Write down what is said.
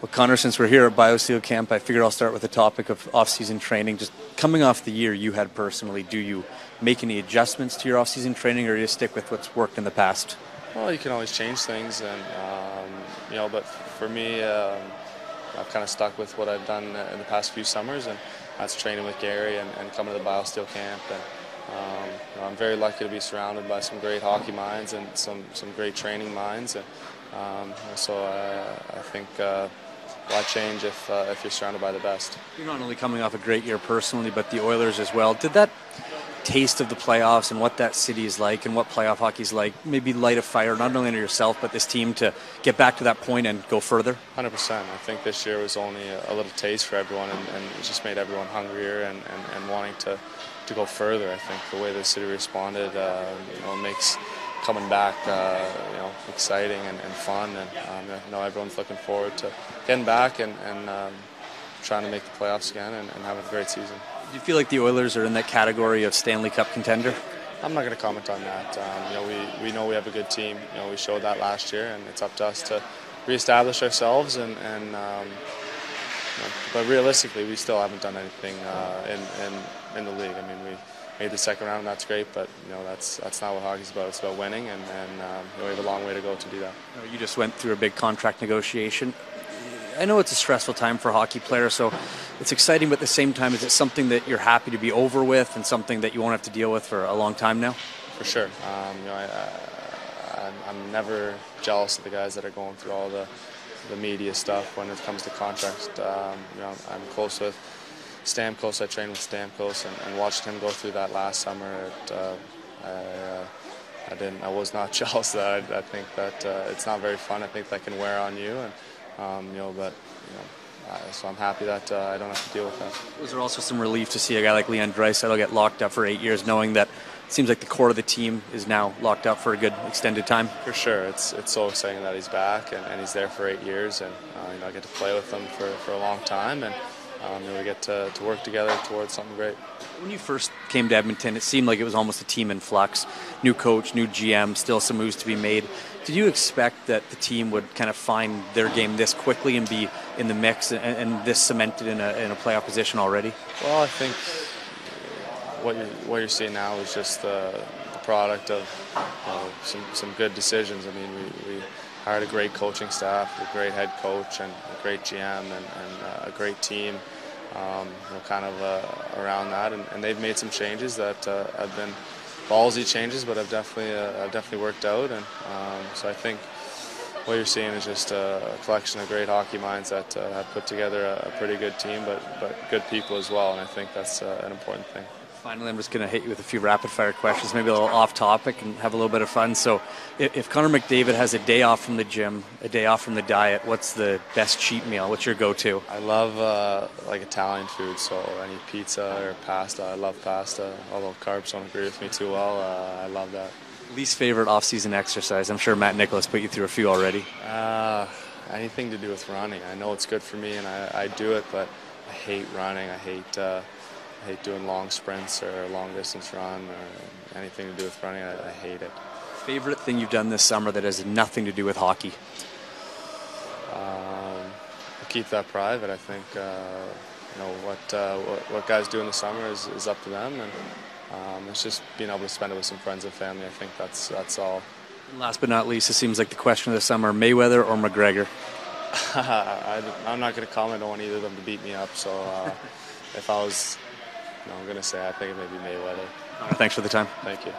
Well, Connor, since we're here at BioSteel Camp, I figured I'll start with the topic of off-season training. Just coming off the year you had personally, do you make any adjustments to your off-season training, or do you stick with what's worked in the past? Well, you can always change things, and but for me, I've kind of stuck with what I've done in the past few summers, and that's training with Gary and coming to the BioSteel Camp. And I'm very lucky to be surrounded by some great hockey minds and some great training minds, and so I think. Why change if you're surrounded by the best? You're not only coming off a great year personally, but the Oilers as well. Did that taste of the playoffs and what that city is like and what playoff hockey is like maybe light a fire, not only under yourself, but this team to get back to that point and go further? 100%. I think this year was only a little taste for everyone, and it just made everyone hungrier and wanting to go further. I think the way the city responded makes coming back, exciting and fun, and I know everyone's looking forward to getting back and trying to make the playoffs again and having a great season. Do you feel like the Oilers are in that category of Stanley Cup contender? I'm not going to comment on that. We know we have a good team. We showed that last year, and it's up to us to reestablish ourselves. But realistically, we still haven't done anything in the league. I mean, we made the second round, and that's great, but that's not what hockey's about. It's about winning, and we have a long way to go to do that. You just went through a big contract negotiation. I know it's a stressful time for hockey players, so it's exciting, but at the same time, is it something that you're happy to be over with and something that you won't have to deal with for a long time now? For sure. I'm never jealous of the guys that are going through all the media stuff when it comes to contracts. I'm close with Stamkos. I trained with Stamkos and watched him go through that last summer. I was not jealous of that. I think that it's not very fun. I think that can wear on you, and so I'm happy that I don't have to deal with that. Was there also some relief to see a guy like Leon Draisaitl get locked up for 8 years, knowing that it seems like the core of the team is now locked up for a good extended time? For sure, it's so exciting that he's back and he's there for 8 years, and I get to play with him for a long time, and we get to work together towards something great. When you first came to Edmonton, it seemed like it was almost a team in flux. New coach, new GM, still some moves to be made. Did you expect that the team would kind of find their game this quickly and be in the mix and this cemented in a playoff position already? Well, I think what you're seeing now is just the product of some good decisions. I mean, we hired a great coaching staff, a great head coach, and a great GM, and a great team, kind of around that. And they've made some changes that have been ballsy changes, but have definitely worked out. And so I think what you're seeing is just a collection of great hockey minds that have put together a pretty good team, but good people as well. And I think that's an important thing. Finally, I'm just going to hit you with a few rapid-fire questions, maybe a little off-topic, and have a little bit of fun. So if Connor McDavid has a day off from the gym, a day off from the diet, what's the best cheat meal? What's your go-to? I love Italian food, so any pizza or pasta. I love pasta, although carbs don't agree with me too well. I love that. Least favorite off-season exercise? I'm sure Matt Nicholas put you through a few already. Anything to do with running. I know it's good for me, and I do it, but I hate running. I hate doing long sprints or long distance run or anything to do with running. I hate it. Favorite thing you've done this summer that has nothing to do with hockey? I'll keep that private. I think what guys do in the summer is up to them, and it's just being able to spend it with some friends and family. I think that's all. And last but not least, it seems like the question of the summer: Mayweather or McGregor? I'm not going to comment. I don't want either of them to beat me up. So if I was, I'm going to say I think it may be Mayweather. Thanks for the time. Thank you.